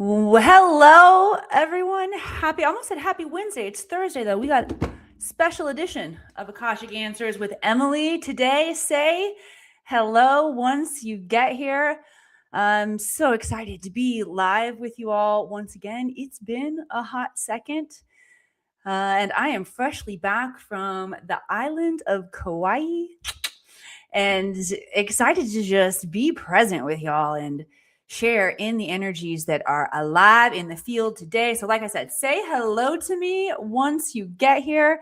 Well, hello, everyone. I almost said happy Wednesday. It's Thursday, though. We got a special edition of Akashic Answers with Emily today. Say hello once you get here. I'm so excited to be live with you all once again. It's been a hot second, and I am freshly back from the island of Kauai and excited to just be present with y'all and share in the energies that are alive in the field today. So like I said, say hello to me once you get here.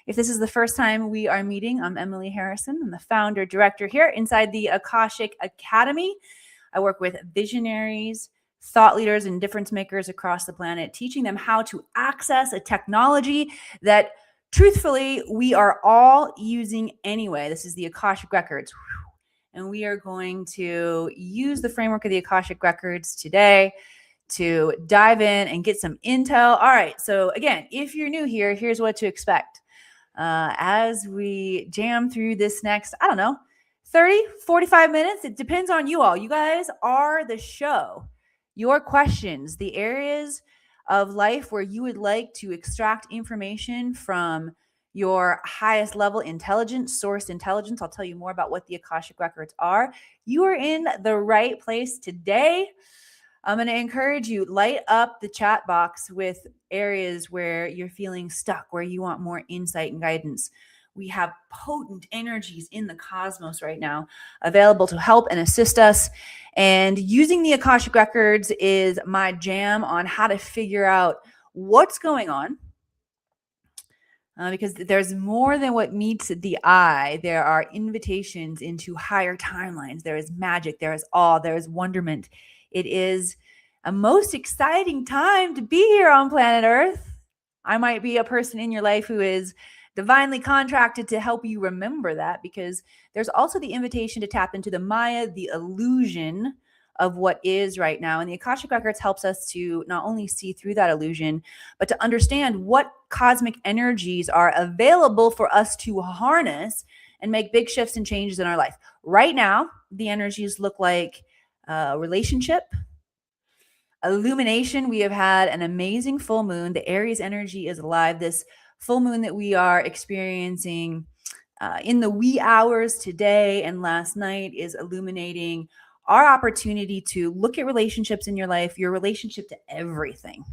If this is the first time we are meeting, I'm Emily Harrison. I'm the founder director here inside the Akashic Academy. I work with visionaries, thought leaders, and difference makers across the planet, teaching them how to access a technology that truthfully we are all using anyway. This is the Akashic Records. And we are going to use the framework of the Akashic Records today to dive in and get some intel. All right. So again, if you're new here, here's what to expect. As we jam through this next, 30, 45 minutes. It depends on you all. You guys are the show. Your questions, the areas of life where you would like to extract information from your highest level intelligence, sourced intelligence. I'll tell you more about what the Akashic Records are. You are in the right place today. I'm going to encourage you, light up the chat box with areas where you're feeling stuck, where you want more insight and guidance. We have potent energies in the cosmos right now available to help and assist us. And using the Akashic Records is my jam on how to figure out what's going on. Because there's more than what meets the eye. There are invitations into higher timelines. There is magic. There is awe. There is wonderment. It is a most exciting time to be here on planet Earth. I might be a person in your life who is divinely contracted to help you remember that, because there's also the invitation to tap into the Maya, the illusion of what is right now. And the Akashic Records helps us to not only see through that illusion, but to understand what cosmic energies are available for us to harness and make big shifts and changes in our life. Right now, the energies look like relationship, illumination. We have had an amazing full moon. The Aries energy is alive. This full moon that we are experiencing in the wee hours today and last night is illuminating our opportunity to look at relationships in your life, your relationship to everything.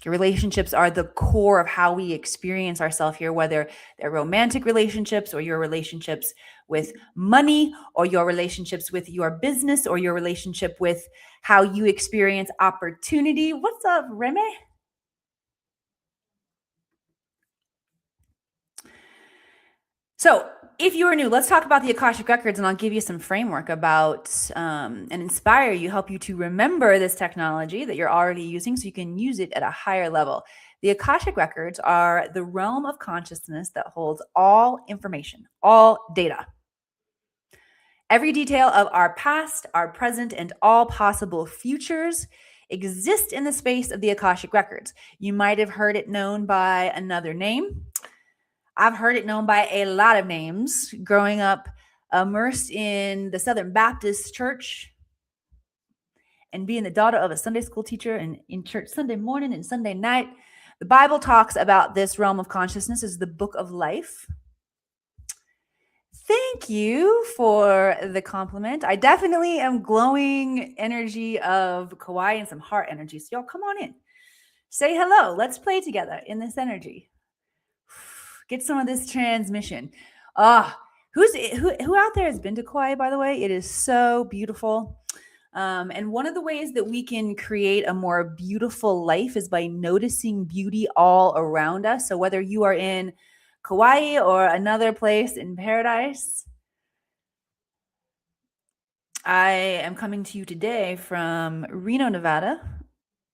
Your relationships are the core of how we experience ourselves here, whether they're romantic relationships or your relationships with money or your relationships with your business or your relationship with how you experience opportunity. What's up, Remy? So if you are new, let's talk about the Akashic Records, and I'll give you some framework about and inspire you, help you to remember this technology that you're already using so you can use it at a higher level. The Akashic Records are the realm of consciousness that holds all information, all data. Every detail of our past, our present, and all possible futures exist in the space of the Akashic Records. You might have heard it known by another name. I've heard it known by a lot of names growing up, immersed in the Southern Baptist Church and being the daughter of a Sunday school teacher and in church Sunday morning and Sunday night. The Bible talks about this realm of consciousness as the book of life. Thank you for the compliment. I definitely am glowing energy of Kauai and some heart energy. So y'all come on in. Say hello. Let's play together in this energy. Get some of this transmission. Who out there has been to Kauai, by the way? It is so beautiful. And one of the ways that we can create a more beautiful life is by noticing beauty all around us. So whether you are in Kauai or another place in paradise, I am coming to you today from Reno, Nevada,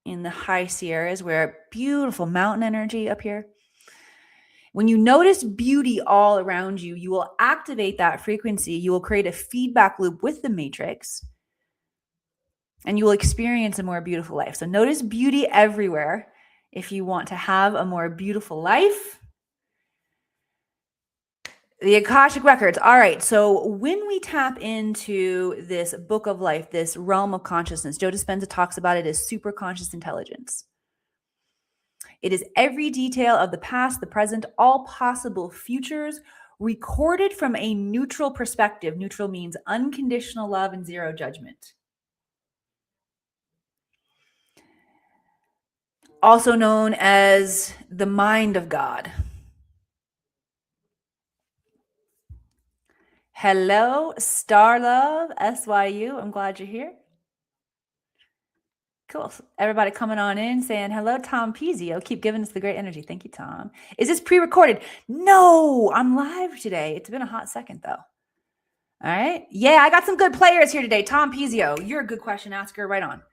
in the high Sierras, where beautiful mountain energy up here. When you notice beauty all around you, you will activate that frequency. You will create a feedback loop with the matrix, and you will experience a more beautiful life. So notice beauty everywhere if you want to have a more beautiful life. The Akashic Records. All right. So when we tap into this book of life, this realm of consciousness, Joe Dispenza talks about it as super conscious intelligence. It is every detail of the past, the present, all possible futures recorded from a neutral perspective. Neutral means unconditional love and zero judgment. Also known as the mind of God. Hello, Star Love, SYU. I'm glad you're here. Cool. Everybody coming on in saying hello, Tom Pizio. Keep giving us the great energy. Thank you, Tom. Is this pre-recorded? No, I'm live today. It's been a hot second though. All right. Yeah, I got some good players here today. Tom Pizio, you're a good question asker. Right on.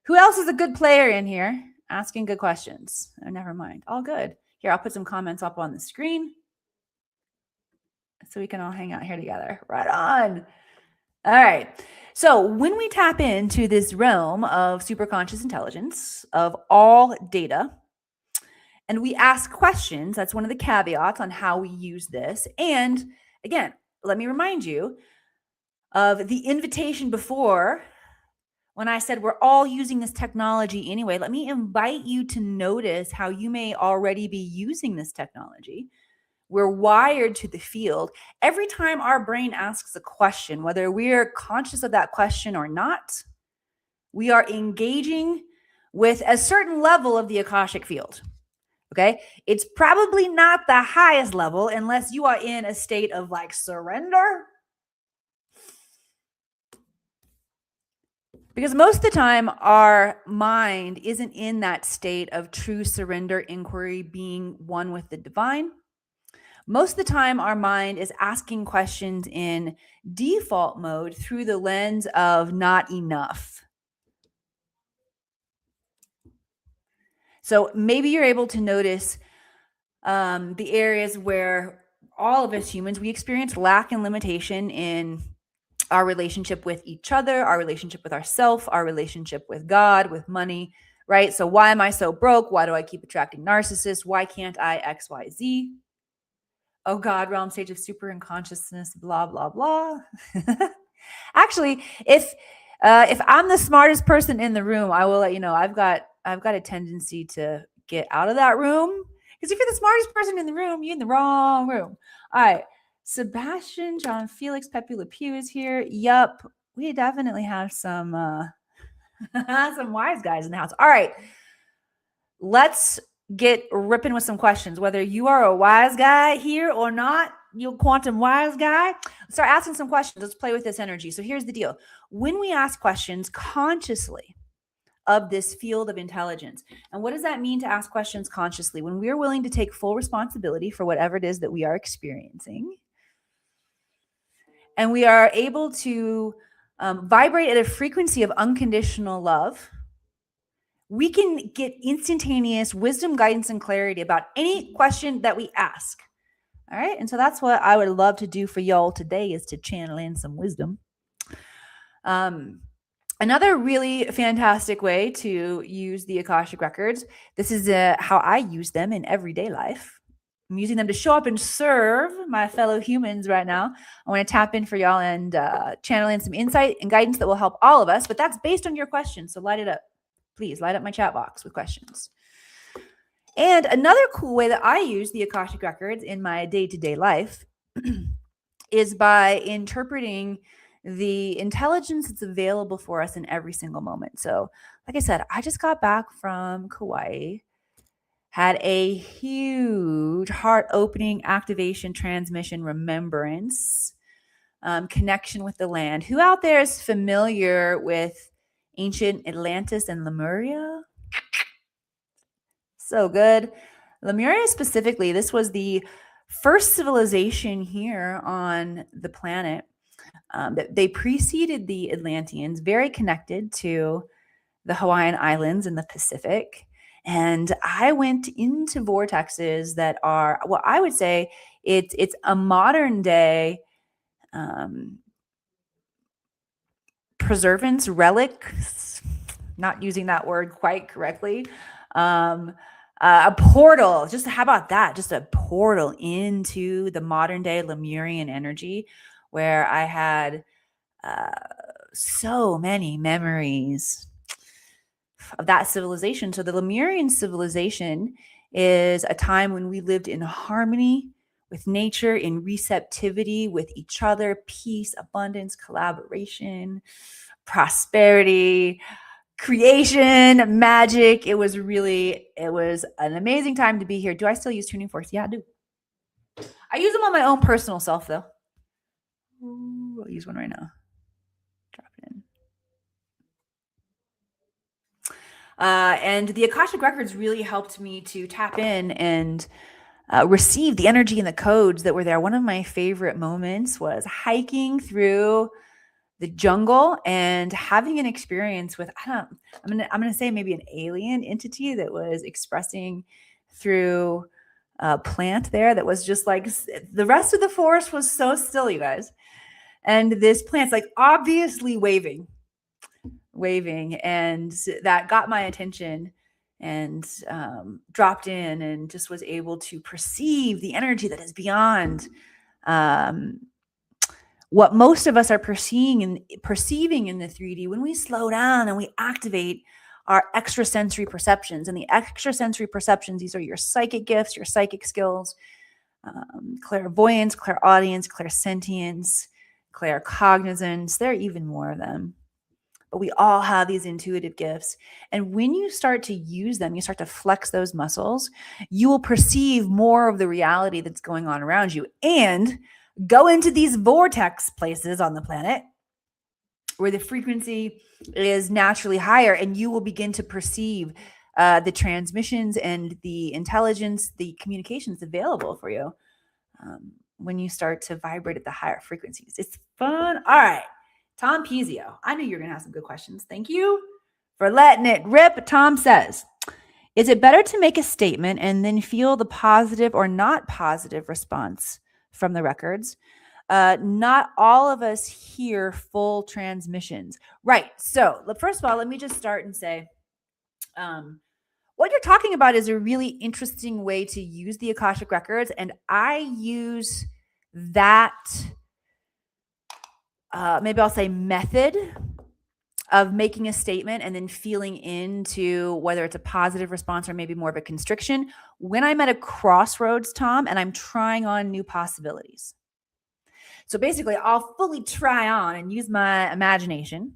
Who else is a good player in here asking good questions? Oh, never mind. All good. Here, I'll put some comments up on the screen so we can all hang out here together. Right on. All right. So when we tap into this realm of superconscious intelligence, of all data, and we ask questions, that's one of the caveats on how we use this. And again, let me remind you of the invitation before when I said we're all using this technology anyway. Let me invite you to notice how you may already be using this technology. We're wired to the field. Every time our brain asks a question, whether we're conscious of that question or not, we are engaging with a certain level of the Akashic field. Okay. It's probably not the highest level unless you are in a state of like surrender. Because most of the time, our mind isn't in that state of true surrender, inquiry, being one with the divine. Most of the time, our mind is asking questions in default mode through the lens of not enough. So maybe you're able to notice the areas where all of us humans, we experience lack and limitation in our relationship with each other, our relationship with ourselves, our relationship with God, with money, right? So why am I so broke? Why do I keep attracting narcissists? Why can't I X, Y, Z? Oh God, realm stage of super unconsciousness, blah, blah, blah. Actually, if I'm the smartest person in the room, I will let you know I've got a tendency to get out of that room. Because if you're the smartest person in the room, you're in the wrong room. All right. Sebastian, John Felix, Pepe Le Pew is here. Yup. We definitely have some some wise guys in the house. All right. Let's get ripping with some questions. Whether you are a wise guy here or not, you quantum wise guy, start asking some questions. Let's play with this energy. So here's the deal. When we ask questions consciously of this field of intelligence, and what does that mean to ask questions consciously? When we're willing to take full responsibility for whatever it is that we are experiencing, and we are able to vibrate at a frequency of unconditional love, we can get instantaneous wisdom, guidance, and clarity about any question that we ask. All right. And so that's what I would love to do for y'all today, is to channel in some wisdom. Another really fantastic way to use the Akashic Records, this is how I use them in everyday life. I'm using them to show up and serve my fellow humans right now. I want to tap in for y'all and channel in some insight and guidance that will help all of us, but that's based on your questions. So light it up. Please light up my chat box with questions. And another cool way that I use the Akashic Records in my day-to-day life is by interpreting the intelligence that's available for us in every single moment. So, like I said, I just got back from Kauai, had a huge heart-opening activation, transmission, remembrance, connection with the land. Who out there is familiar with ancient Atlantis and Lemuria? So good. Lemuria specifically, this was the first civilization here on the planet. They preceded the Atlanteans, very connected to the Hawaiian Islands in the Pacific. And I went into vortexes that are, well, I would say it's a modern day preservance relic, not using that word quite correctly, A portal. Just how about that? Just a portal into the modern day Lemurian energy, where I had so many memories of that civilization. So the Lemurian civilization is a time when we lived in harmony with nature, in receptivity with each other, peace, abundance, collaboration, prosperity, creation, magic. It was an amazing time to be here. Do I still use tuning forks? Yeah, I do. I use them on my own personal self, though. Ooh, I'll use one right now. Drop it in. And the Akashic Records really helped me to tap in and receive the energy and the codes that were there. One of my favorite moments was hiking through the jungle and having an experience with, I'm gonna say maybe an alien entity that was expressing through a plant there that was just like, the rest of the forest was so still, you guys. And this plant's like obviously waving, and that got my attention and dropped in and just was able to perceive the energy that is beyond what most of us are perceiving in the 3D when we slow down and we activate our extrasensory perceptions. And the extrasensory perceptions, these are your psychic gifts, your psychic skills, clairvoyance, clairaudience, clairsentience, claircognizance. There are even more of them. But we all have these intuitive gifts. And when you start to use them, you start to flex those muscles, you will perceive more of the reality that's going on around you and go into these vortex places on the planet where the frequency is naturally higher, and you will begin to perceive the transmissions and the intelligence, the communications available for you when you start to vibrate at the higher frequencies. It's fun. All right. Tom Pizio, I knew you were going to have some good questions. Thank you for letting it rip. Tom says, is it better to make a statement and then feel the positive or not positive response from the records? Not all of us hear full transmissions. Right. So first of all, let me just start and say, what you're talking about is a really interesting way to use the Akashic Records. And I use that maybe I'll say method of making a statement and then feeling into whether it's a positive response or maybe more of a constriction when I'm at a crossroads, Tom, and I'm trying on new possibilities. So basically, I'll fully try on and use my imagination.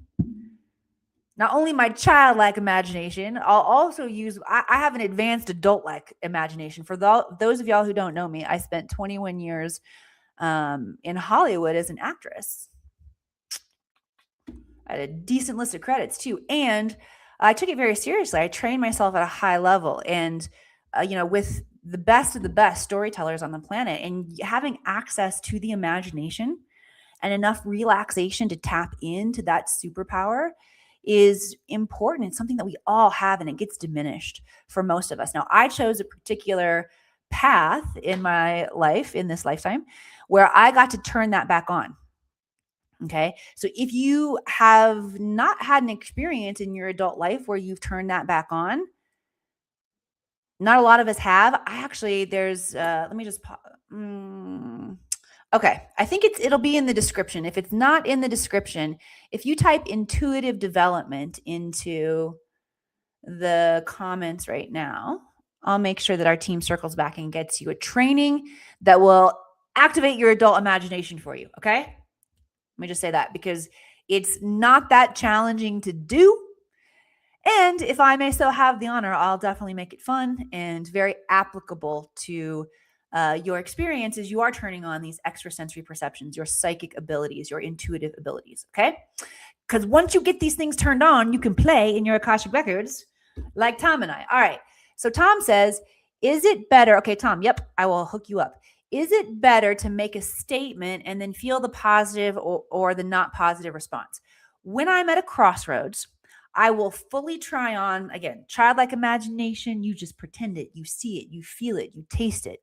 Not only my childlike imagination, I'll also use, I have an advanced adult-like imagination. For those of y'all who don't know me, I spent 21 years in Hollywood as an actress. I had a decent list of credits too. And I took it very seriously. I trained myself at a high level and, with the best of the best storytellers on the planet, and having access to the imagination and enough relaxation to tap into that superpower is important. It's something that we all have, and it gets diminished for most of us. Now, I chose a particular path in my life, in this lifetime, where I got to turn that back on. Okay. So if you have not had an experience in your adult life where you've turned that back on, not a lot of us have. Let me just, okay. I think it'll be in the description. If it's not in the description, if you type intuitive development into the comments right now, I'll make sure that our team circles back and gets you a training that will activate your adult imagination for you. Okay. Let me just say that because it's not that challenging to do. And if I may so have the honor, I'll definitely make it fun and very applicable to your experience as you are turning on these extrasensory perceptions, your psychic abilities, your intuitive abilities. Okay. Because once you get these things turned on, you can play in your Akashic Records like Tom and I. All right. So Tom says, is it better? Okay, Tom. Yep. I will hook you up. Is it better to make a statement and then feel the positive or the not positive response? When I'm at a crossroads, I will fully try on, again, childlike imagination. You just pretend it. You see it. You feel it. You taste it.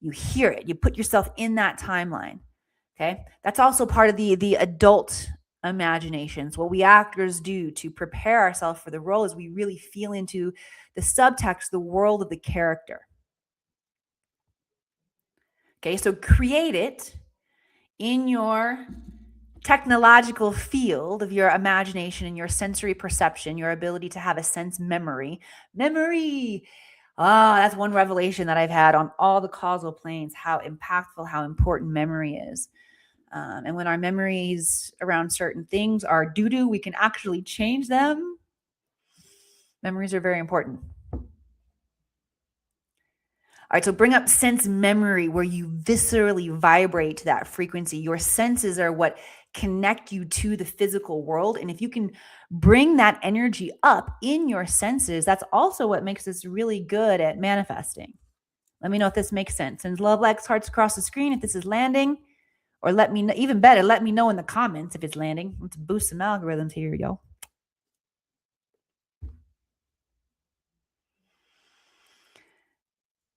You hear it. You put yourself in that timeline. Okay. That's also part of the adult imaginations. What we actors do to prepare ourselves for the role is we really feel into the subtext, the world of the character. Okay, so create it in your technological field of your imagination and your sensory perception, your ability to have a sense memory. Memory. Ah, that's one revelation that I've had on all the causal planes, how impactful, how important memory is. And when our memories around certain things are doo-doo, we can actually change them. Memories are very important. All right, so bring up sense memory where you viscerally vibrate to that frequency. Your senses are what connect you to the physical world. And if you can bring that energy up in your senses, that's also what makes us really good at manifesting. Let me know if this makes sense. And love, likes, hearts across the screen if this is landing, or let me know, even better, let me know in the comments if it's landing. Let's boost some algorithms here, y'all.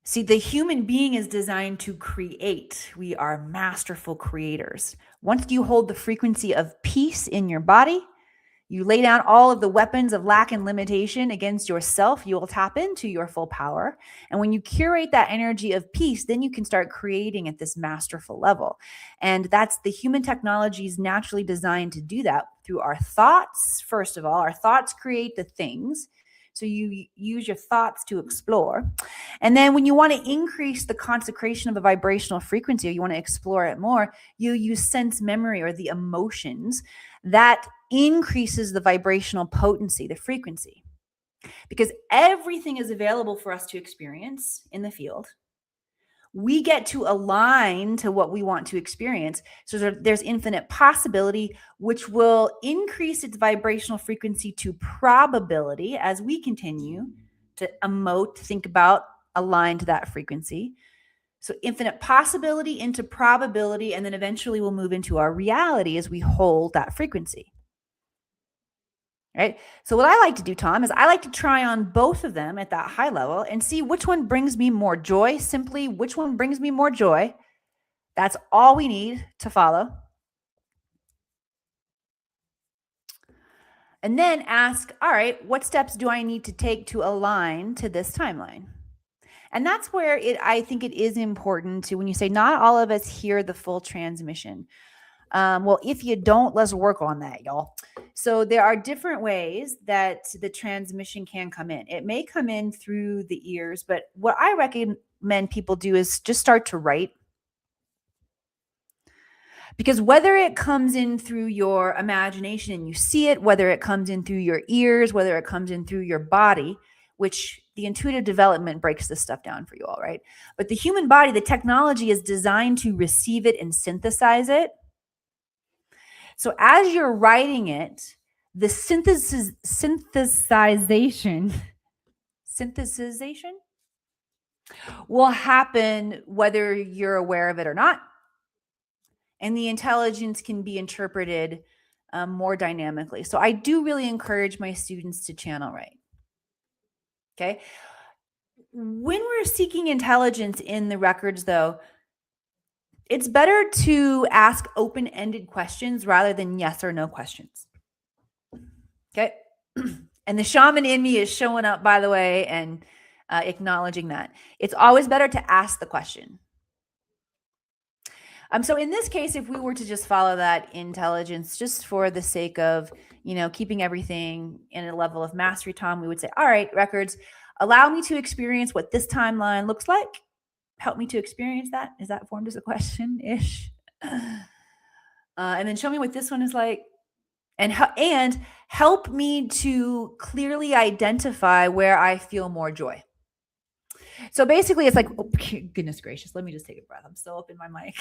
See, the human being is designed to create. We are masterful creators. Once you hold the frequency of peace in your body, you lay down all of the weapons of lack and limitation against yourself, you will tap into your full power. And when you curate that energy of peace, then you can start creating at this masterful level. And that's the human technology is naturally designed to do that through our thoughts. First of all, our thoughts create the things. So you use your thoughts to explore. And then when you want to increase the consecration of the vibrational frequency, or you want to explore it more, you use sense memory or the emotions that increases the vibrational potency, the frequency. Because everything is available for us to experience in the field. We get to align to what we want to experience. So there's infinite possibility, which will increase its vibrational frequency to probability as we continue to emote, think about, align to that frequency. So infinite possibility into probability, and then eventually we'll move into our reality as we hold that frequency. Right? So what I like to do, Tom, is I like to try on both of them at that high level and see which one brings me more joy. Simply, which one brings me more joy? That's all we need to follow. And then ask, all right, what steps do I need to take to align to this timeline? And that's where I think it is important to, when you say not all of us hear the full transmission. Well, if you don't, let's work on that, y'all. So there are different ways that the transmission can come in. It may come in through the ears, but what I recommend people do is just start to write. Because whether it comes in through your imagination and you see it, whether it comes in through your ears, whether it comes in through your body, which the intuitive development breaks this stuff down for you all, right? But the human body, the technology is designed to receive it and synthesize it. So as you're writing it, the synthesization will happen whether you're aware of it or not. And the intelligence can be interpreted more dynamically. So I do really encourage my students to channel write. Okay. When we're seeking intelligence in the records, though, it's better to ask open-ended questions rather than yes or no questions. Okay. And the shaman in me is showing up, by the way, and acknowledging that. It's always better to ask the question. So in this case, if we were to just follow that intelligence, just for the sake of, keeping everything in a level of mastery, Tom, we would say, all right, records, allow me to experience what this timeline looks like. Help me to experience that. Is that formed as a question-ish? And then show me what this one is like. And help me to clearly identify where I feel more joy. So basically, it's like, oh, goodness gracious, let me just take a breath. I'm still up in my mic.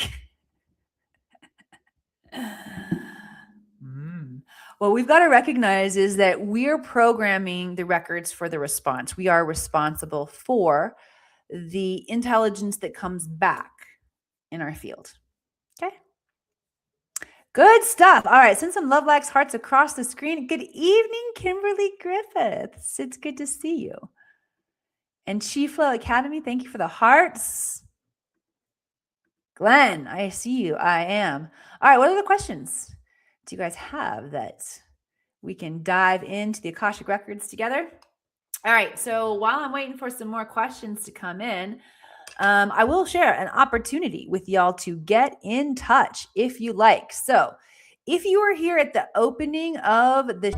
What we've got to recognize is that we're programming the records for the response. We are responsible for the intelligence that comes back in our field. Okay. Good stuff. All right. Send some love, likes, hearts across the screen. Good evening, Kimberly Griffiths. It's good to see you. And Chi Flow Academy, thank you for the hearts. Glenn, I see you. I am. All right. What are the questions? do you guys have that we can dive into the Akashic Records together? All right, so while I'm waiting for some more questions to come in, I will share an opportunity with y'all to get in touch if you like. So if you were here at the opening of the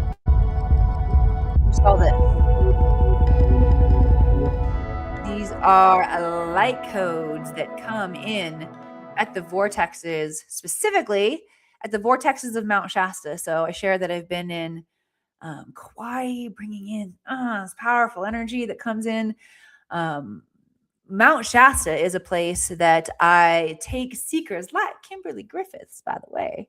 show, these are light codes that come in at the vortexes, specifically at the vortexes of Mount Shasta. So I share that I've been in Kauai, bringing in this powerful energy that comes in. Mount Shasta is a place that I take seekers like Kimberly Griffiths, by the way,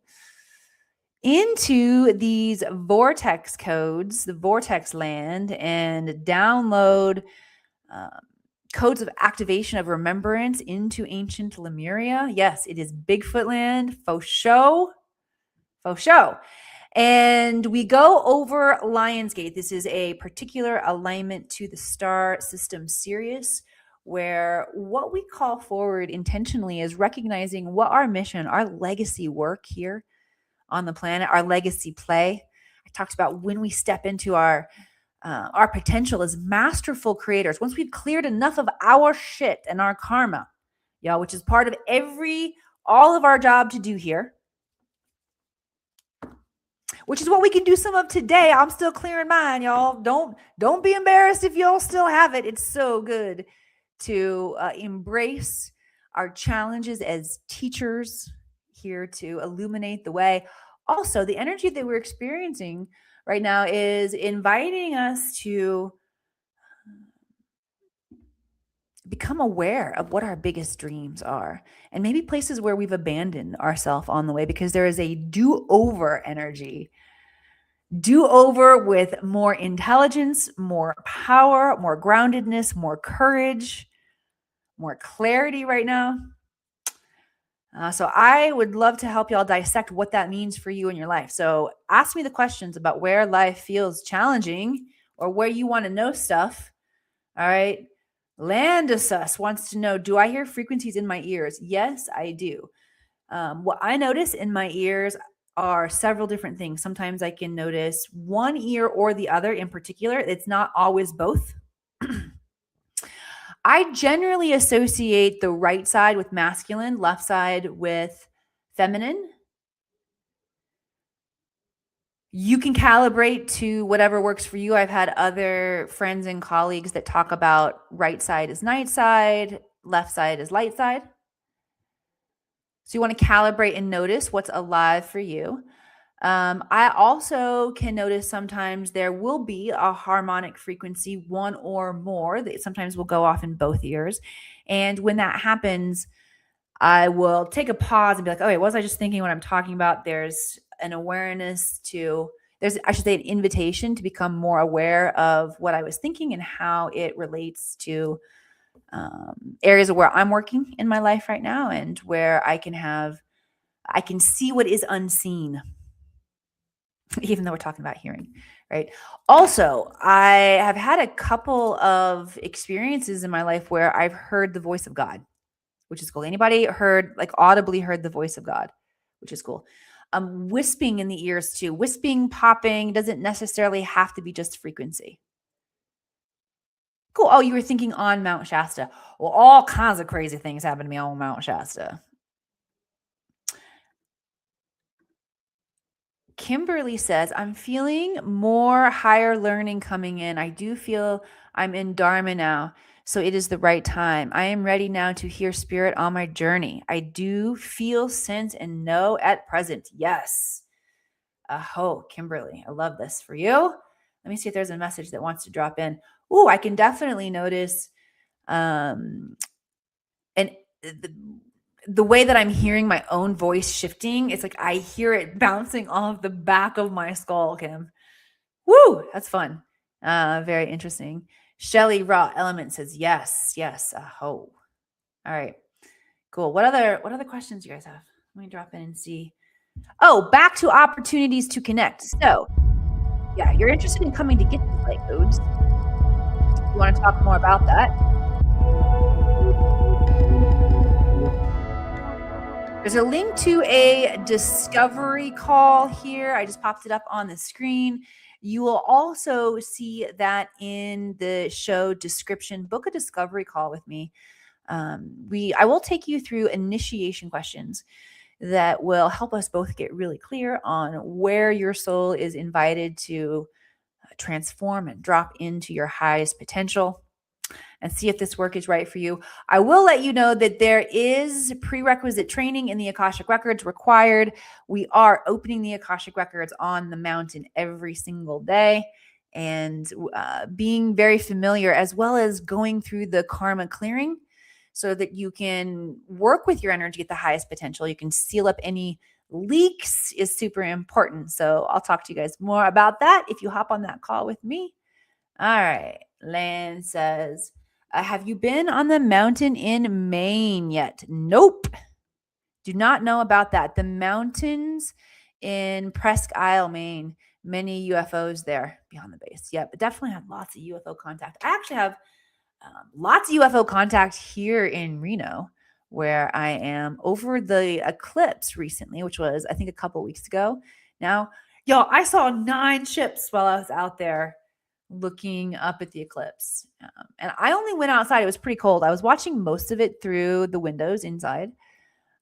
into these vortex codes, the vortex land, and download codes of activation of remembrance into ancient Lemuria. Yes, it is Bigfoot land, faux show. Faux show. And we go over Lionsgate. This is a particular alignment to the star system Sirius, where what we call forward intentionally is recognizing what our mission, our legacy work here on the planet, our legacy play. I talked about when we step into our potential as masterful creators. Once we've cleared enough of our shit and our karma, y'all, which is part of all of our job to do here, which is what we can do some of today. I'm still clearing mine, y'all. Don't be embarrassed if y'all still have it. It's so good to embrace our challenges as teachers here to illuminate the way. Also, the energy that we're experiencing right now is inviting us to become aware of what our biggest dreams are and maybe places where we've abandoned ourselves on the way, because there is a do-over energy. Do-over with more intelligence, more power, more groundedness, more courage, more clarity right now. So I would love to help y'all dissect what that means for you in your life. So ask me the questions about where life feels challenging or where you want to know stuff. All right. Landus wants to know, do I hear frequencies in my ears? Yes, I do. What I notice in my ears are several different things. Sometimes I can notice one ear or the other in particular. It's not always both. I generally associate the right side with masculine, left side with feminine. You can calibrate to whatever works for you. I've had other friends and colleagues that talk about right side is night side, left side is light side. So you want to calibrate and notice what's alive for you. I also can notice sometimes there will be a harmonic frequency, one or more, that sometimes will go off in both ears. And when that happens, I will take a pause and be like, oh, wait, what was I just thinking when I'm talking about? There's an awareness I should say an invitation to become more aware of what I was thinking and how it relates to areas of where I'm working in my life right now and where I can see what is unseen. Even though we're talking about hearing, right? Also, I have had a couple of experiences in my life where I've heard the voice of God, which is cool. Anybody audibly heard the voice of God, which is cool. Wisping in the ears too. Wisping, popping doesn't necessarily have to be just frequency. Cool. Oh, you were thinking on Mount Shasta. Well, all kinds of crazy things happen to me on Mount Shasta. Kimberly says, I'm feeling more higher learning coming in. I do feel I'm in Dharma now, so it is the right time. I am ready now to hear spirit on my journey. I do feel, sense, and know at present. Yes. Aho, Kimberly. I love this for you. Let me see if there's a message that wants to drop in. Ooh, I can definitely notice the way that I'm hearing my own voice shifting. It's like I hear it bouncing off the back of my skull, Kim. Woo, that's fun. Very interesting. Shelly Raw Element says, yes. Aho. All right, cool. What other questions do you guys have? Let me drop in and see. Oh, back to opportunities to connect. So yeah, you're interested in coming to get these light codes. You want to talk more about that? There's a link to a discovery call here. I just popped it up on the screen. You will also see that in the show description. Book a discovery call with me. I will take you through initiation questions that will help us both get really clear on where your soul is invited to transform and drop into your highest potential, and see if this work is right for you. I will let you know that there is prerequisite training in the Akashic Records required. We are opening the Akashic Records on the mountain every single day, and being very familiar, as well as going through the karma clearing so that you can work with your energy at the highest potential. You can seal up any leaks is super important. So I'll talk to you guys more about that if you hop on that call with me. All right. Lan says, have you been on the mountain in Maine yet? Nope. Do not know about that. The mountains in Presque Isle, Maine, many UFOs there beyond the base. Yep, but definitely had lots of UFO contact. I actually have lots of UFO contact here in Reno, where I am over the eclipse recently, which was, I think, a couple weeks ago. Now, y'all, I saw 9 ships while I was out there looking up at the eclipse. And I only went outside. It was pretty cold. I was watching most of it through the windows inside.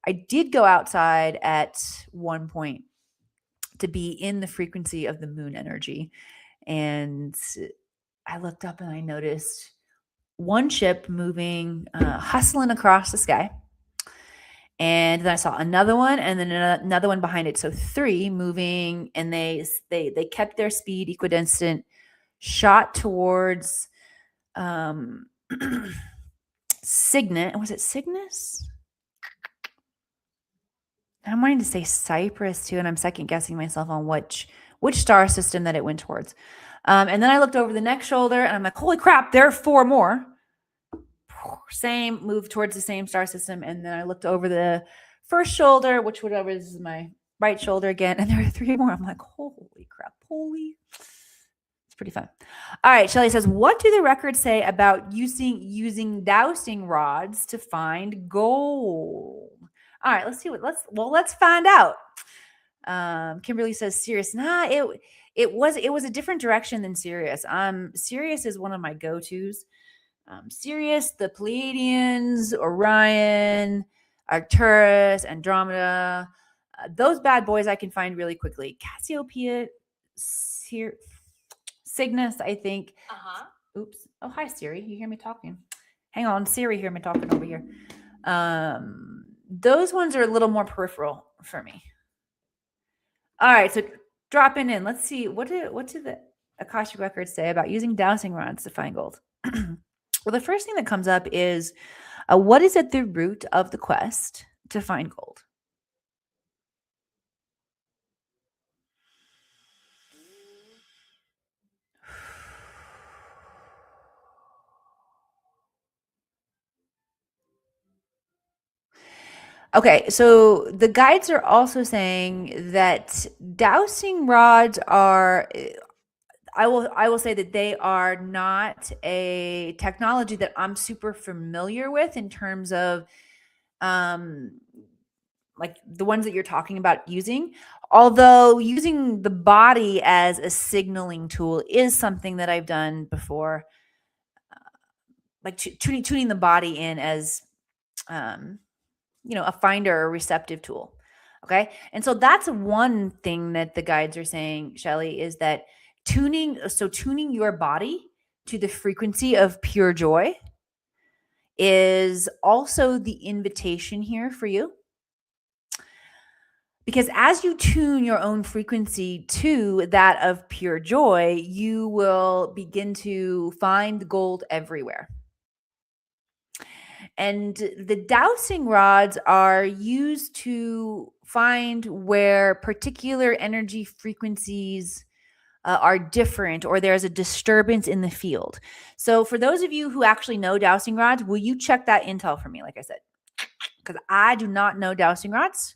I did go outside at one point to be in the frequency of the moon energy. And I looked up and I noticed one ship moving, hustling across the sky. And then I saw another one, and then another one behind it. So 3 moving, and they kept their speed equidistant, shot towards Cygnus. Was it Cygnus? I'm wanting to say Cyprus too, and I'm second guessing myself on which star system that it went towards. And then I looked over the next shoulder, and I'm like, holy crap, there are 4 more. Same, move towards the same star system. And then I looked over the first shoulder, which whatever, this is my right shoulder again, and there are 3 more. I'm like, holy crap, it's pretty fun. All right, Shelly says, what do the records say about using dowsing rods to find gold? All right, let's find out. Kimberly says, Sirius. Nah, it was a different direction than Sirius. Sirius is one of my go-tos. Sirius, the Pleiadians, Orion, Arcturus, Andromeda, those bad boys I can find really quickly. Cassiopeia, Cygnus, I think. Oops. Oh, hi, Siri. You hear me talking? Hang on. Siri, hear me talking over here. Those ones are a little more peripheral for me. All right. So dropping in. Let's see. What do the Akashic Records say about using dowsing rods to find gold? Well, the first thing that comes up is, what is at the root of the quest to find gold? Okay, so the guides are also saying that dowsing rods are, I will say that they are not a technology that I'm super familiar with in terms of like the ones that you're talking about using. Although using the body as a signaling tool is something that I've done before, like tuning the body in as a finder or receptive tool. Okay. And so that's one thing that the guides are saying, Shelly, is that tuning your body to the frequency of pure joy is also the invitation here for you. Because as you tune your own frequency to that of pure joy, you will begin to find gold everywhere. And the dowsing rods are used to find where particular energy frequencies are different, or there's a disturbance in the field. So for those of you who actually know dowsing rods, will you check that intel for me, like I said? Because I do not know dowsing rods.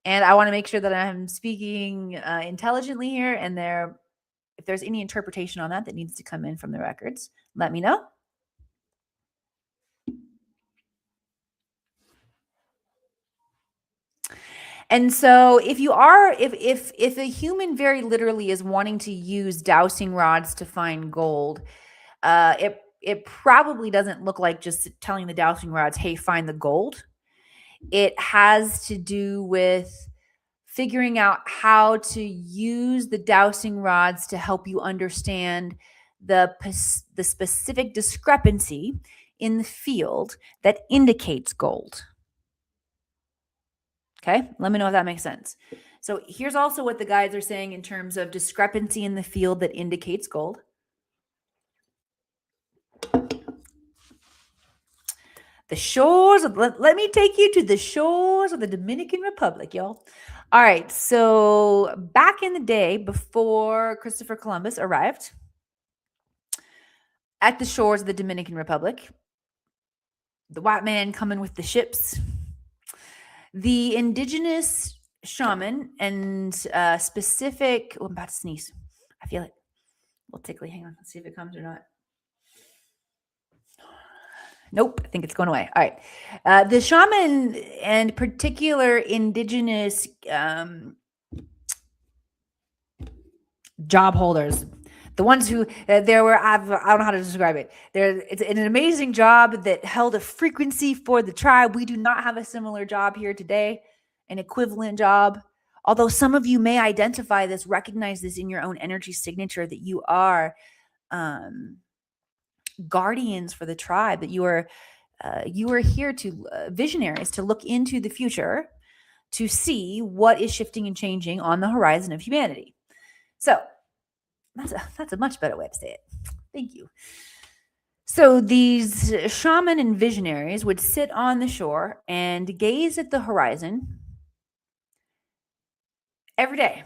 And I want to make sure that I'm speaking intelligently here. And if there's any interpretation on that needs to come in from the records, let me know. And so if a human very literally is wanting to use dowsing rods to find gold, it probably doesn't look like just telling the dowsing rods, hey, find the gold. It has to do with figuring out how to use the dowsing rods to help you understand the specific discrepancy in the field that indicates gold. Okay, let me know if that makes sense. So here's also what the guides are saying in terms of discrepancy in the field that indicates gold. The shores of, let me take you to the shores of the Dominican Republic, y'all. All right, so back in the day before Christopher Columbus arrived at the shores of the Dominican Republic, the white man coming with the ships, the indigenous shaman and specific, I'm about to sneeze. I feel it. A little tickly. Hang on. Let's see if it comes or not. Nope, I think it's going away. All right. The shaman and particular indigenous job holders, the ones who there were, I don't know how to describe it. It's an amazing job that held a frequency for the tribe. We do not have a similar job here today, an equivalent job. Although some of you may identify this, recognize this in your own energy signature, that you are guardians for the tribe, that you are here to visionaries, to look into the future, to see what is shifting and changing on the horizon of humanity. So that's a much better way to say it. Thank you. So these shaman and visionaries would sit on the shore and gaze at the horizon every day.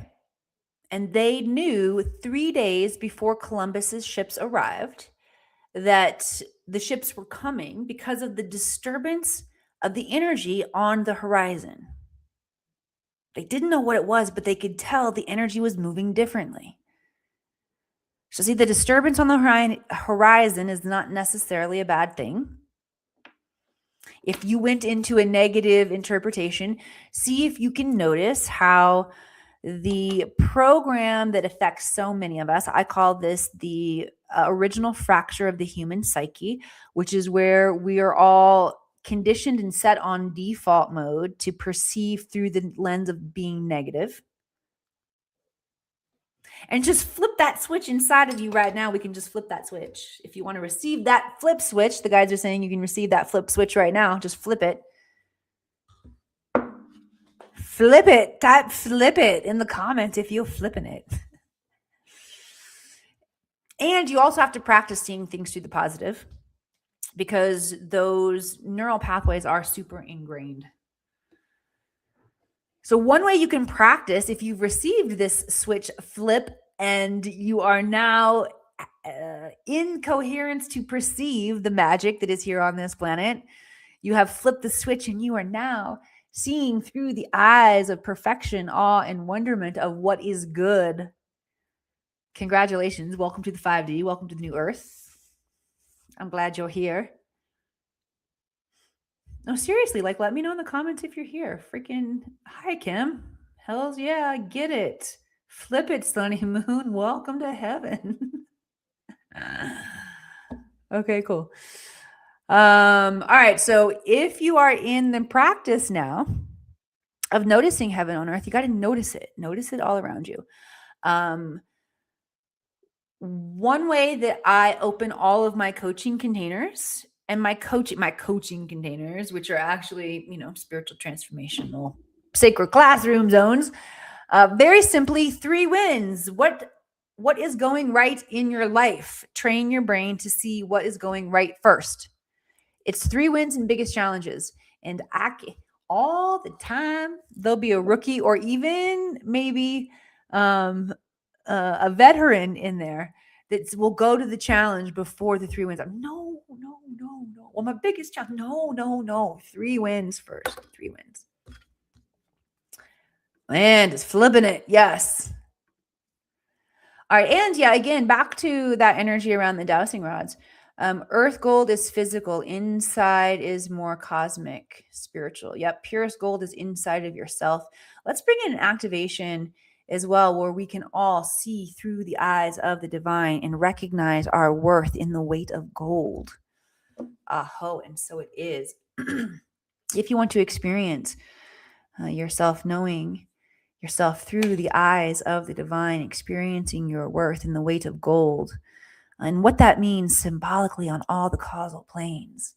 And they knew 3 days before Columbus's ships arrived that the ships were coming because of the disturbance of the energy on the horizon. They didn't know what it was, but they could tell the energy was moving differently. So see, the disturbance on the horizon is not necessarily a bad thing. If you went into a negative interpretation, see if you can notice how the program that affects so many of us, I call this the original fracture of the human psyche, which is where we are all conditioned and set on default mode to perceive through the lens of being negative. And just flip that switch inside of you right now. We can just flip that switch. If you want to receive that flip switch, the guides are saying you can receive that flip switch right now. Just flip it. Flip it. Type flip it in the comments if you're flipping it. And you also have to practice seeing things through the positive, because those neural pathways are super ingrained. So one way you can practice, if you've received this switch flip and you are now in coherence to perceive the magic that is here on this planet, you have flipped the switch and you are now seeing through the eyes of perfection, awe, and wonderment of what is good. Congratulations. Welcome to the 5D. Welcome to the new Earth. I'm glad you're here. No, seriously, like, let me know in the comments if you're here. Freaking hi, Kim. Hells yeah, get it. Flip it, Sunny Moon. Welcome to heaven. Okay, cool. All right. So if you are in the practice now of noticing heaven on earth, you got to notice it. Notice it all around you. One way that I open all of my coaching containers and my coaching containers, which are actually, spiritual transformational sacred classroom zones, very simply, 3 wins. What is going right in your life? Train your brain to see what is going right first. It's 3 wins and biggest challenges. And all the time, there'll be a rookie or even maybe a veteran in there that will go to the challenge before the 3 wins. No. Well, my biggest challenge. No. 3 wins first. 3 wins. And just flipping it. Yes. All right. And yeah, again, back to that energy around the dowsing rods. Earth gold is physical. Inside is more cosmic, spiritual. Yep. Purest gold is inside of yourself. Let's bring in an activation as well, where we can all see through the eyes of the divine and recognize our worth in the weight of gold. Aho, and so it is. If you want to experience yourself knowing yourself through the eyes of the divine, experiencing your worth in the weight of gold, and what that means symbolically on all the causal planes.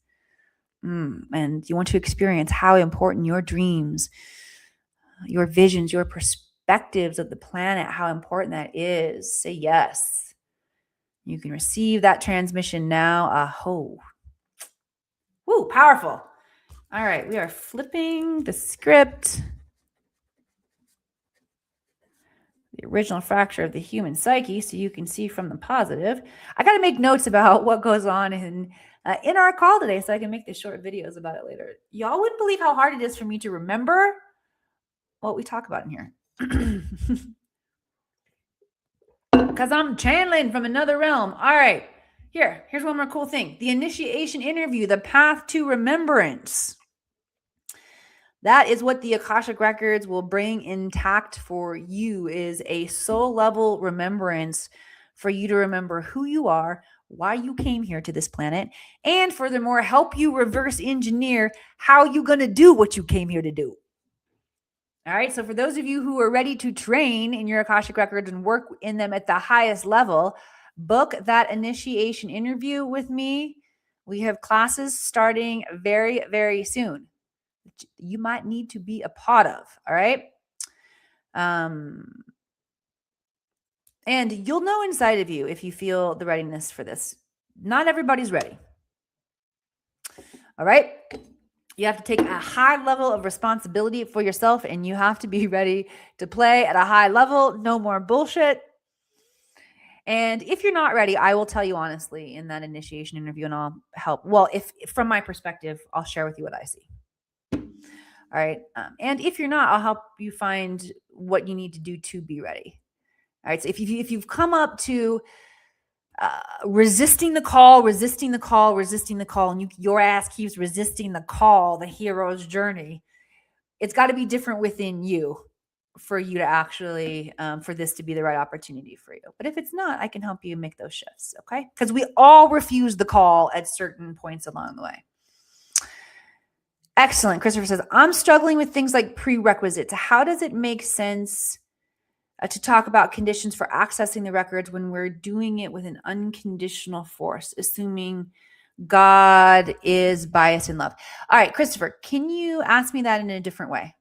And you want to experience how important your dreams, your visions, your perspectives of the planet, how important that is. Say yes. You can receive that transmission now. Aho. Woo, powerful. All right, we are flipping the script. The original fracture of the human psyche, so you can see from the positive. I got to make notes about what goes on in our call today, so I can make the short videos about it later. Y'all wouldn't believe how hard it is for me to remember what we talk about in here, because I'm channeling from another realm. All right, here's one more cool thing: the initiation interview, the path to remembrance. That is what the Akashic Records will bring intact for you, is a soul level remembrance for you to remember who you are, why you came here to this planet, and furthermore, help you reverse engineer how you're going to do what you came here to do. All right. So for those of you who are ready to train in your Akashic Records and work in them at the highest level, book that initiation interview with me. We have classes starting very, very soon. You might need to be a part of. All right. And you'll know inside of you if you feel the readiness for this. Not everybody's ready. All right. You have to take a high level of responsibility for yourself, and you have to be ready to play at a high level. No more bullshit. And if you're not ready, I will tell you honestly in that initiation interview, and I'll help. Well, if from my perspective, I'll share with you what I see. All right. And if you're not, I'll help you find what you need to do to be ready. All right. So if you've come up to resisting the call, and your ass keeps resisting the call, the hero's journey, it's got to be different within you for you to actually, for this to be the right opportunity for you. But if it's not, I can help you make those shifts. Okay. Because we all refuse the call at certain points along the way. Excellent. Christopher says, I'm struggling with things like prerequisites. How does it make sense to talk about conditions for accessing the records when we're doing it with an unconditional force, assuming God is biased in love? All right, Christopher, can you ask me that in a different way?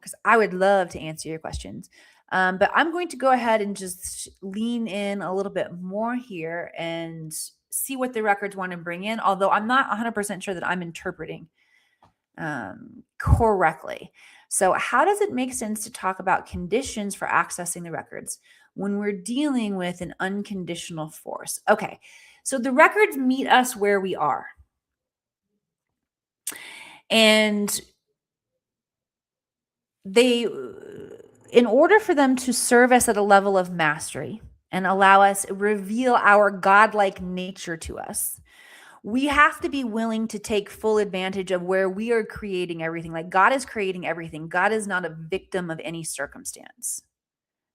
Because I would love to answer your questions. But I'm going to go ahead and just lean in a little bit more here and see what the records want to bring in, although I'm not 100% sure that I'm interpreting correctly. So how does it make sense to talk about conditions for accessing the records when we're dealing with an unconditional force? Okay, so the records meet us where we are. And in order for them to serve us at a level of mastery and allow us, reveal our godlike nature to us, we have to be willing to take full advantage of where we are creating everything. Like God is creating everything. God is not a victim of any circumstance.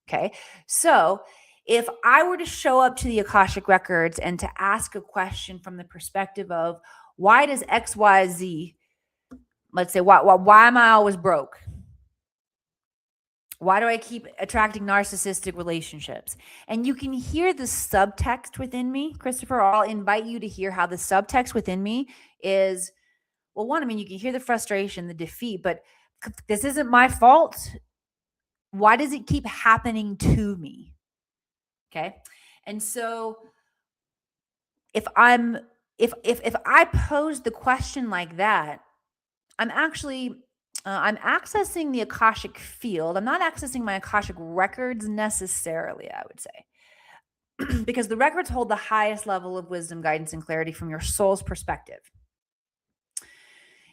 Okay. So if I were to show up to the Akashic Records and to ask a question from the perspective of why does X, Y, Z, let's say, why am I always broke? Why do I keep attracting narcissistic relationships? And you can hear the subtext within me, Christopher. I'll invite you to hear how the subtext within me is, well, one, I mean, you can hear the frustration, the defeat, but this isn't my fault. Why does it keep happening to me? Okay. And so if I pose the question like that, I'm actually I'm accessing the Akashic field. I'm not accessing my Akashic records necessarily, I would say, because the records hold the highest level of wisdom, guidance, and clarity from your soul's perspective.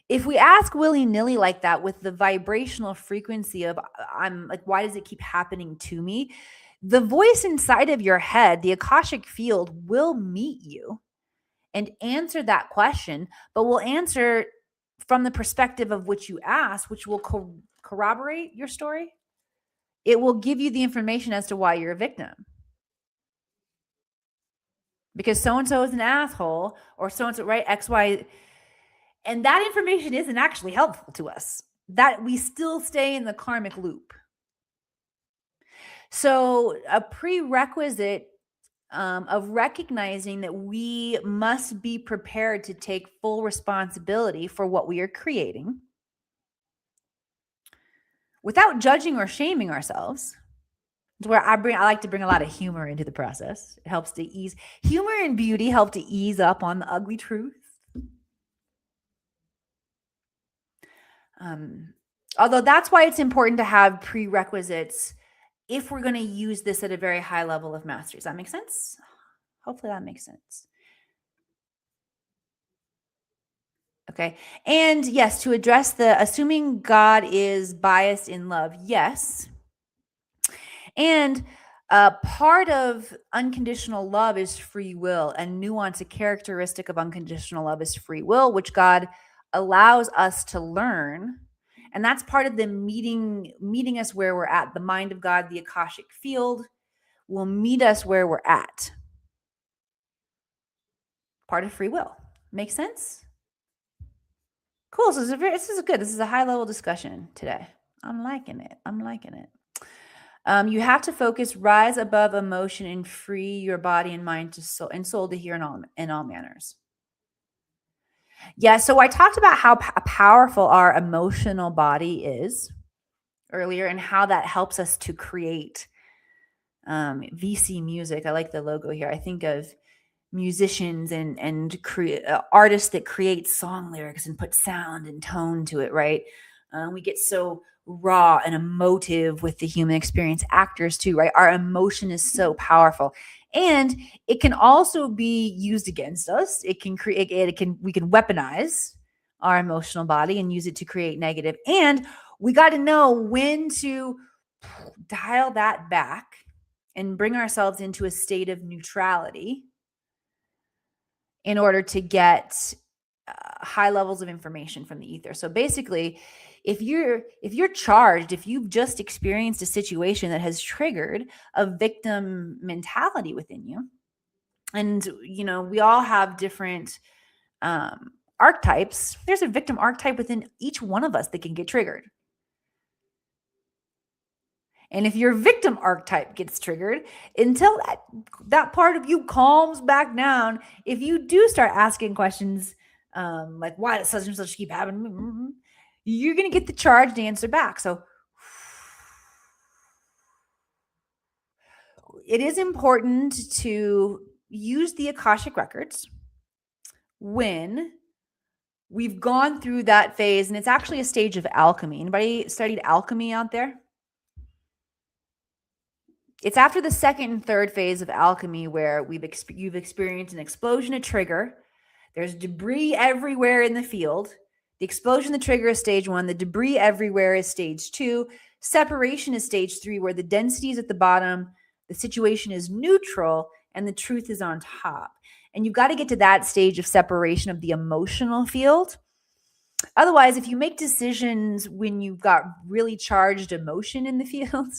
If we ask willy-nilly like that with the vibrational frequency of, I'm like, why does it keep happening to me? The voice inside of your head, the Akashic field, will meet you and answer that question, but we'll answer from the perspective of which you asked, which will corroborate your story. It will give you the information as to why you're a victim. Because so-and-so is an asshole, or so-and-so, right? X, Y. And that information isn't actually helpful to us. That we still stay in the karmic loop. So a prerequisite of recognizing that we must be prepared to take full responsibility for what we are creating without judging or shaming ourselves. It's where I like to bring a lot of humor into the process. It helps to ease, humor and beauty help to ease up on the ugly truth. Although that's why it's important to have prerequisites if we're going to use this at a very high level of mastery. Does that make sense? Hopefully that makes sense. Okay. And yes, to address the assuming God is biased in love, yes. And part of unconditional love is free will, and nuance, a characteristic of unconditional love is free will, which God allows us to learn. And that's part of the meeting us where we're at. The mind of God, the Akashic field, will meet us where we're at. Part of free will. Make sense? Cool. So this is good. This is a high level discussion today. I'm liking it. You have to focus, rise above emotion, and free your body and mind to soul to hear in all manners. Yeah, so I talked about how powerful our emotional body is earlier, and how that helps us to create VC music. I like the logo here. I think of musicians and artists that create song lyrics and put sound and tone to it, right? We get so raw and emotive with the human experience. Actors too, right? Our emotion is so powerful, and it can also be used against us. It can create, we can weaponize our emotional body and use it to create negative. And we got to know when to dial that back and bring ourselves into a state of neutrality in order to get high levels of information from the ether. So basically, if you're charged, if you've just experienced a situation that has triggered a victim mentality within you, and we all have different archetypes. There's a victim archetype within each one of us that can get triggered. And if your victim archetype gets triggered, until that part of you calms back down, if you do start asking questions like, why does such and such keep happening, you're going to get the charged answer back. So it is important to use the Akashic records when we've gone through that phase. And it's actually a stage of alchemy. Anybody studied alchemy out there? It's after the second and third phase of alchemy where you've experienced an explosion, a trigger. There's debris everywhere in the field. The explosion, the trigger is stage 1. The debris everywhere is stage 2. Separation is stage 3, where the density is at the bottom, the situation is neutral, and the truth is on top. And you've got to get to that stage of separation of the emotional field. Otherwise, if you make decisions when you've got really charged emotion in the field,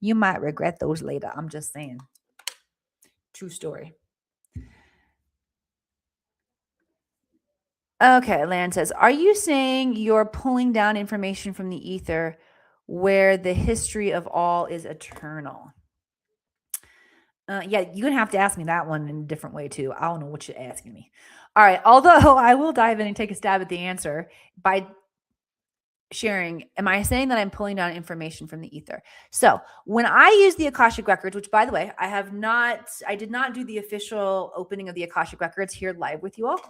you might regret those later. I'm just saying. True story. Okay, Lan says, are you saying you're pulling down information from the ether where the history of all is eternal? Yeah, you're going to have to ask me that one in a different way too. I don't know what you're asking me. All right, although I will dive in and take a stab at the answer by sharing, am I saying that I'm pulling down information from the ether? So when I use the Akashic records, which by the way, I did not do the official opening of the Akashic records here live with you all.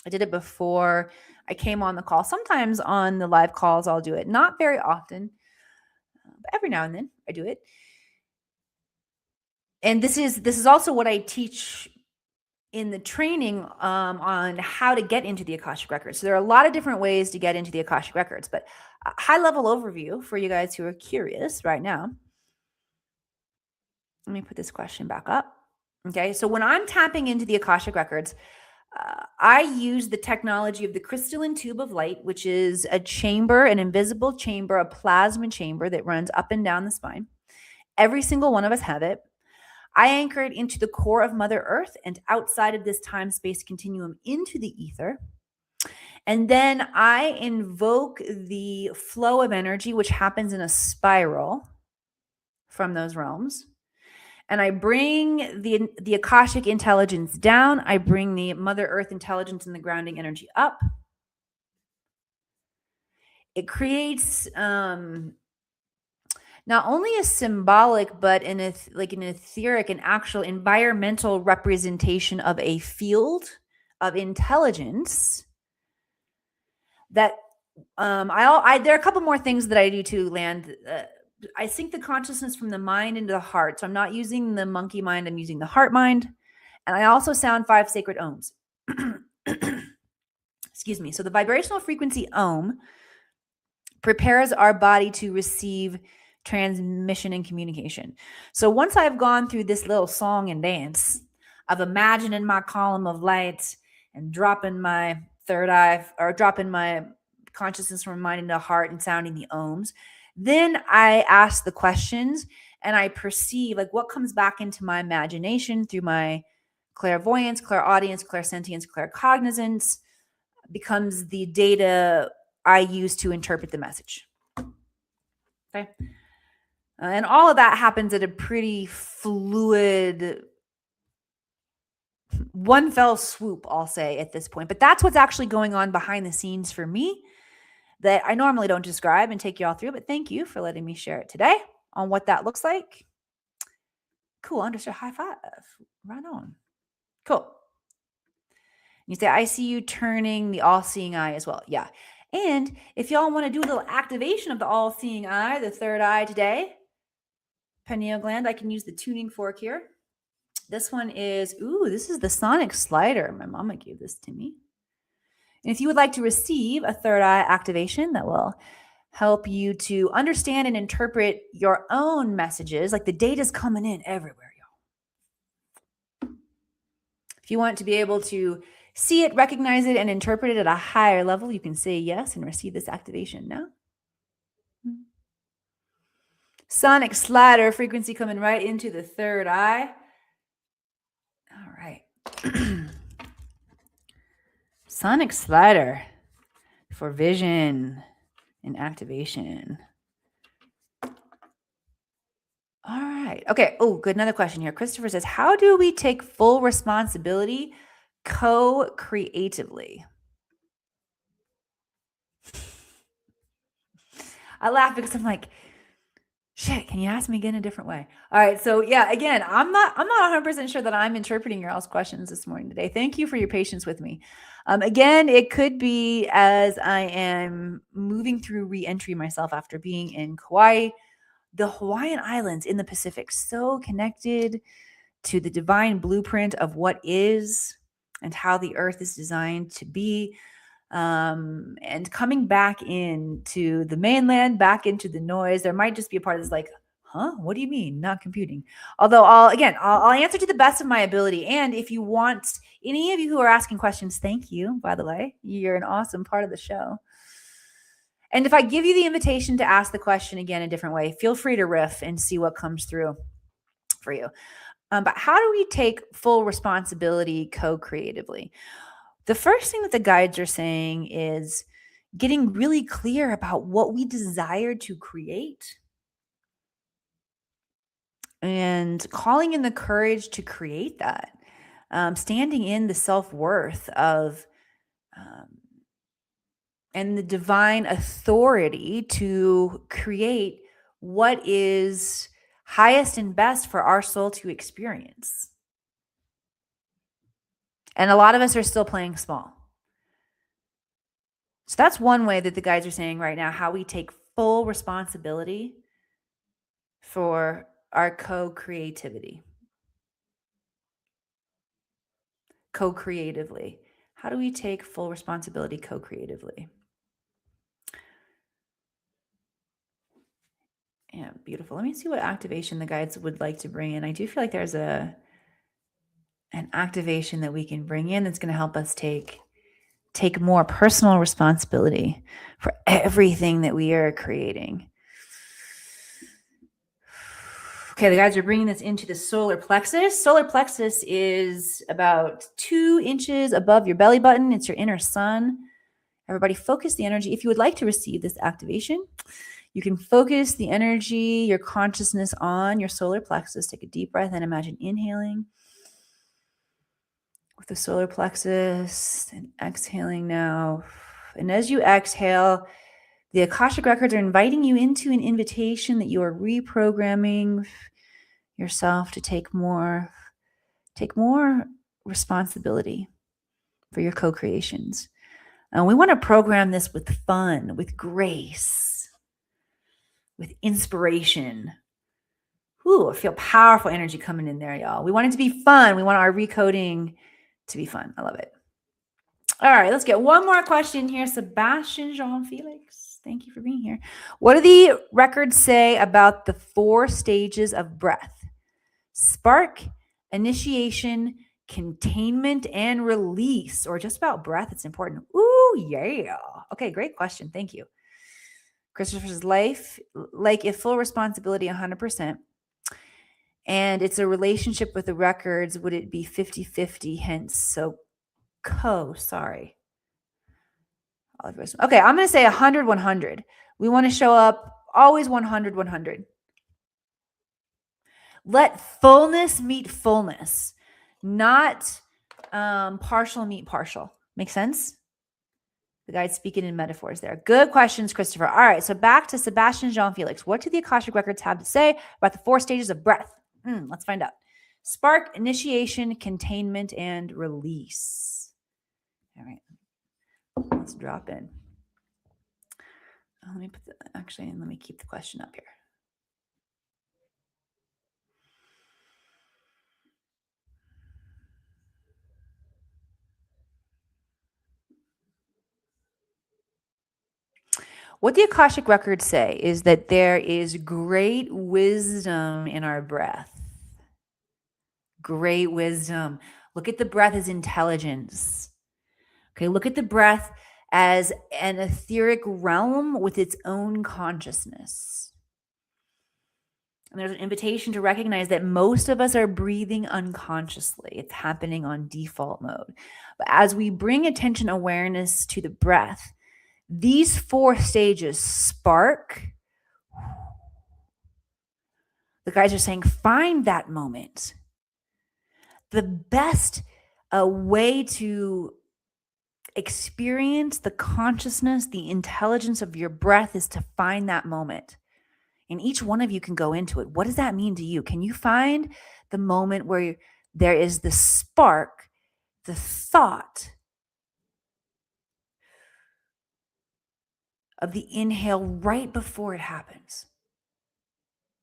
I did it before I came on the call. Sometimes on the live calls, I'll do it. Not very often, but every now and then I do it. And this is also what I teach in the training on how to get into the Akashic records. So there are a lot of different ways to get into the Akashic records, but a high level overview for you guys who are curious right now. Let me put this question back up. Okay, so when I'm tapping into the Akashic Records, I use the technology of the crystalline tube of light, which is a chamber, an invisible chamber, a plasma chamber that runs up and down the spine. Every single one of us have it. I anchor it into the core of Mother Earth and outside of this time space continuum into the ether. And then I invoke the flow of energy, which happens in a spiral from those realms. And I bring the Akashic intelligence down. I bring the Mother Earth intelligence and the grounding energy up. It creates not only a symbolic, but an etheric and actual environmental representation of a field of intelligence that there are a couple more things that I do to land. I sync the consciousness from the mind into the heart. So I'm not using the monkey mind, I'm using the heart mind. And I also sound 5 sacred ohms. Excuse me. So the vibrational frequency ohm prepares our body to receive transmission and communication. So once I've gone through this little song and dance of imagining my column of light and dropping my third eye or dropping my consciousness from mind into heart and sounding the ohms, then I ask the questions and I perceive like what comes back into my imagination through my clairvoyance, clairaudience, clairsentience, claircognizance becomes the data I use to interpret the message. Okay. And all of that happens at a pretty fluid, one fell swoop, I'll say at this point. But that's what's actually going on behind the scenes for me that I normally don't describe and take you all through. But thank you for letting me share it today on what that looks like. Cool. Understood. High five. Right on. Cool. You say, I see you turning the all-seeing eye as well. Yeah. And if y'all want to do a little activation of the all-seeing eye, the third eye today, pineal gland, I can use the tuning fork here. This one is, this is the sonic slider. My mama gave this to me. And if you would like to receive a third eye activation that will help you to understand and interpret your own messages, like the data's coming in everywhere, y'all. If you want to be able to see it, recognize it, and interpret it at a higher level, you can say yes and receive this activation now. Sonic slider frequency coming right into the third eye. All right. Sonic slider for vision and activation. All right. Okay. Oh, good. Another question here. Christopher says, how do we take full responsibility co-creatively? I laugh because I'm like, shit, can you ask me again a different way? All right. So yeah, again, I'm not 100% sure that I'm interpreting your all's questions this morning today. Thank you for your patience with me. Again, it could be as I am moving through re-entry myself after being in Kauai, the Hawaiian Islands in the Pacific, so connected to the divine blueprint of what is and how the earth is designed to be. And coming back into the mainland, back into the noise, there might just be a part that's like, huh? What do you mean? Not computing. Although I'll answer to the best of my ability. And if you want, any of you who are asking questions, thank you, by the way. You're an awesome part of the show. And if I give you the invitation to ask the question again a different way, feel free to riff and see what comes through for you. But how do we take full responsibility co-creatively? The first thing that the guides are saying is getting really clear about what we desire to create and calling in the courage to create that, standing in the self-worth of and the divine authority to create what is highest and best for our soul to experience. And a lot of us are still playing small. So that's one way that the guides are saying right now, how we take full responsibility for our co-creativity. Co-creatively. How do we take full responsibility co-creatively? Yeah, beautiful. Let me see what activation the guides would like to bring in. I do feel like there's a an activation that we can bring in that's going to help us take more personal responsibility for everything that we are creating. Okay, the guys are bringing this into the solar plexus. Solar plexus is about 2 inches above your belly button. It's your inner sun. Everybody focus the energy. If you would like to receive this activation, you can focus the energy, your consciousness on your solar plexus. Take a deep breath and imagine inhaling with the solar plexus and exhaling now. And as you exhale, the Akashic records are inviting you into an invitation that you are reprogramming yourself to take more responsibility for your co-creations. And we want to program this with fun, with grace, with inspiration. Ooh, I feel powerful energy coming in there, y'all. We want it to be fun. We want our recoding to be fun. I love it. All right, let's get one more question here. Sebastian Jean-Felix, thank you for being here. What do the records say about the 4 stages of breath? Spark, initiation, containment, and release, or just about breath. It's important. Ooh, yeah. Okay, great question. Thank you. Christopher's life, like if full responsibility 100%, and it's a relationship with the records, would it be 50-50? Hence, so sorry. Okay, I'm going to say 100-100. We want to show up always 100-100. Let fullness meet fullness, not partial meet partial. Make sense? The guy's speaking in metaphors there. Good questions, Christopher. All right, so back to Sebastian Jean-Felix. What do the Akashic records have to say about the 4 stages of breath? Let's find out. Spark, initiation, containment, and release. All right, let's drop in. Let me keep the question up here. What the Akashic records say is that there is great wisdom in our breath. Great wisdom. Look at the breath as intelligence. Okay, look at the breath as an etheric realm with its own consciousness. And there's an invitation to recognize that most of us are breathing unconsciously. It's happening on default mode. But as we bring attention awareness to the breath, these 4 stages spark. The guys are saying, find that moment. The best way to experience the consciousness, the intelligence of your breath is to find that moment. And each one of you can go into it. What does that mean to you? Can you find the moment where there is the spark, the thought of the inhale right before it happens?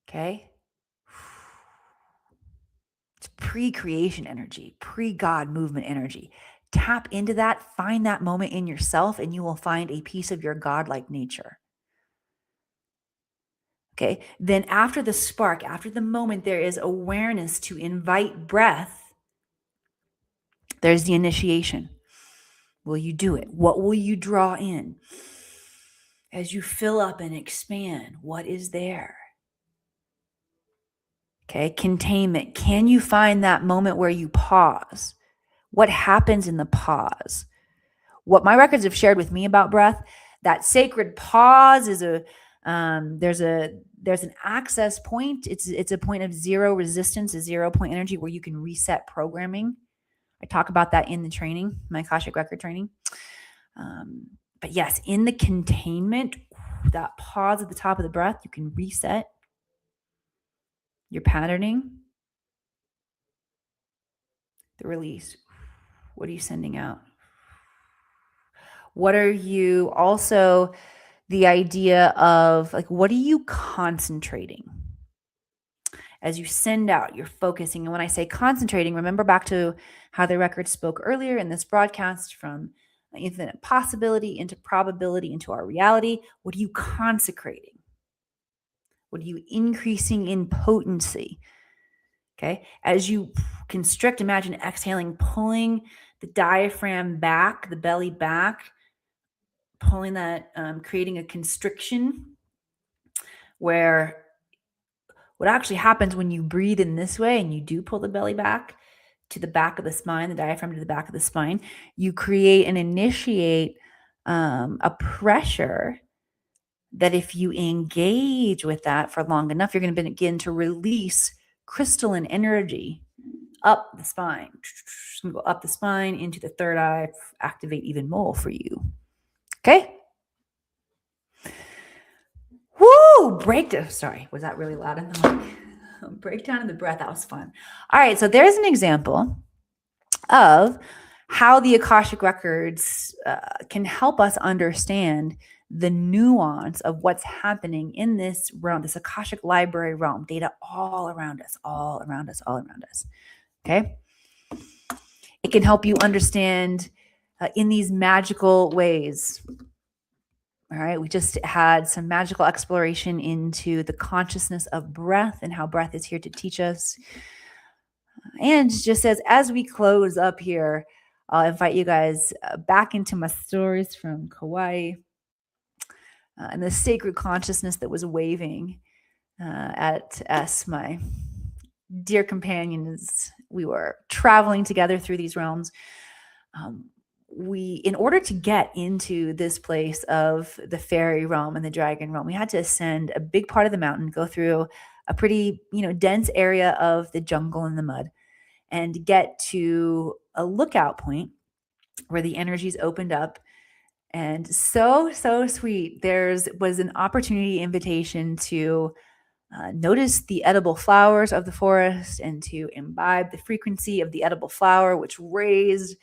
Okay? It's pre-creation energy, pre-God movement energy. Tap into that, find that moment in yourself, and you will find a piece of your godlike nature. Okay, then after the spark, after the moment, there is awareness to invite breath. There's the initiation. Will you do it? What will you draw in? As you fill up and expand, what is there? Okay, containment. Can you find that moment where you pause? What happens in the pause? What my records have shared with me about breath, that sacred pause is there's an access point. It's a point of zero resistance, a 0 point energy where you can reset programming. I talk about that in the training, my Akashic record training. But yes, in the containment, that pause at the top of the breath, you can reset your patterning. The release. What are you sending out? What are you also, the idea of like, what are you concentrating? As you send out, you're focusing. And when I say concentrating, remember back to how the record spoke earlier in this broadcast from infinite possibility into probability into our reality. What are you consecrating? What are you increasing in potency? Okay. As you constrict, imagine exhaling, pulling the diaphragm back, the belly back, pulling that, creating a constriction where what actually happens when you breathe in this way and you do pull the belly back to the back of the spine, the diaphragm to the back of the spine, you create and initiate a pressure that if you engage with that for long enough, you're going to begin to release crystalline energy up the spine. It's going to go up the spine into the third eye, activate even more for you. Okay? Woo! Sorry, was that really loud in the mic? Breakdown of the breath. That was fun. All right, so there's an example of how the Akashic Records can help us understand the nuance of what's happening in this realm, this Akashic library realm, data all around us, all around us, all around us. Okay? It can help you understand in these magical ways. All right, we just had some magical exploration into the consciousness of breath and how breath is here to teach us. And just as we close up here, I'll invite you guys back into my stories from Kauai and the sacred consciousness that was waving at us, my dear companions. We were traveling together through these realms. In order to get into this place of the fairy realm and the dragon realm, we had to ascend a big part of the mountain, go through a pretty, dense area of the jungle and the mud, and get to a lookout point where the energies opened up. And so sweet. Was an opportunity invitation to notice the edible flowers of the forest and to imbibe the frequency of the edible flower, which raised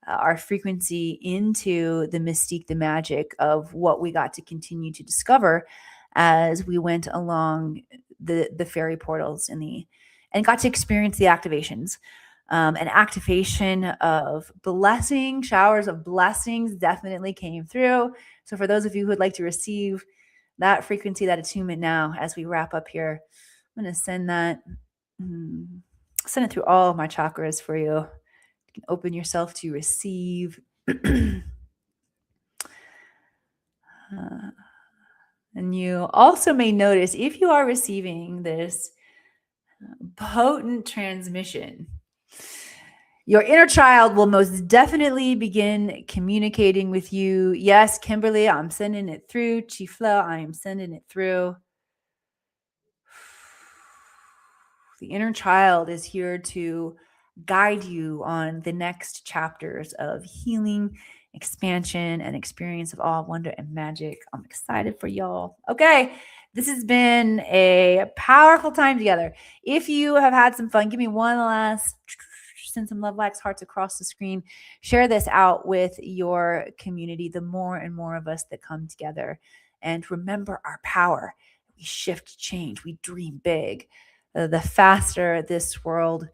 our frequency into the mystique, the magic of what we got to continue to discover as we went along the fairy portals and got to experience the activations. An activation of blessing, showers of blessings definitely came through. So for those of you who would like to receive that frequency, that attunement now, as we wrap up here, I'm going to send it through all of my chakras for you. You can open yourself to receive. And you also may notice, if you are receiving this potent transmission, your inner child will most definitely begin communicating with you. Yes, Kimberly, I'm sending it through. Chifla, I am sending it through. The inner child is here to guide you on the next chapters of healing, expansion, and experience of awe, wonder, and magic. I'm excited for y'all. Okay, this has been a powerful time together. If you have had some fun, give me one last, send some love, likes, hearts across the screen. Share this out with your community. The more and more of us that come together, and remember our power. We shift, change, we dream big. The faster this world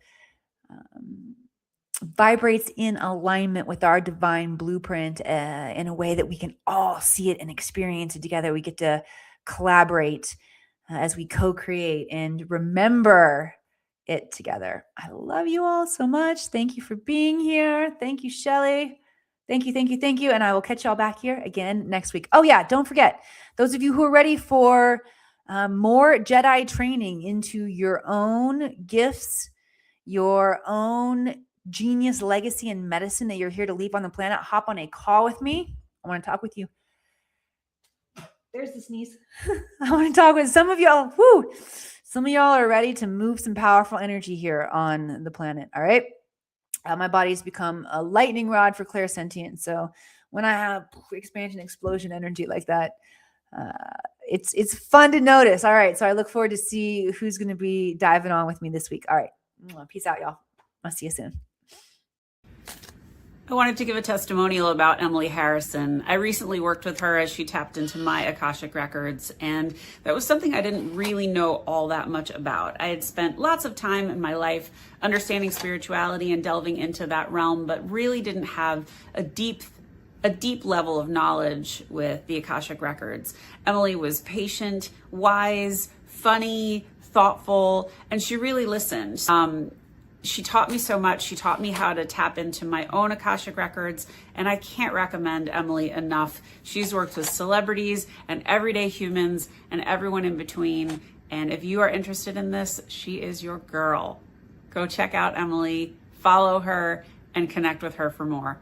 vibrates in alignment with our divine blueprint in a way that we can all see it and experience it together. We get to collaborate as we co-create and remember it together. I love you all so much. Thank you for being here. Thank you, Shelly. Thank you. And I will catch y'all back here again next week. Oh yeah, don't forget, those of you who are ready for more Jedi training into your own gifts, your own genius legacy and medicine that you're here to leave on the planet, hop on a call with me. I want to talk with you. There's the sneeze. I want to talk with some of y'all. Some of y'all are ready to move some powerful energy here on the planet. All right. My body's become a lightning rod for clairsentience. So when I have expansion, explosion energy like that, it's fun to notice. All right. So I look forward to see who's going to be diving on with me this week. All right. Peace out, y'all. I'll see you soon. I wanted to give a testimonial about Emily Harrison. I recently worked with her as she tapped into my Akashic Records, and that was something I didn't really know all that much about. I had spent lots of time in my life understanding spirituality and delving into that realm, but really didn't have a deep level of knowledge with the Akashic Records. Emily was patient, wise, funny, thoughtful, and she really listened. She taught me so much. She taught me how to tap into my own Akashic records, and I can't recommend Emily enough. She's worked with celebrities and everyday humans and everyone in between. And if you are interested in this, she is your girl. Go check out Emily, follow her, and connect with her for more.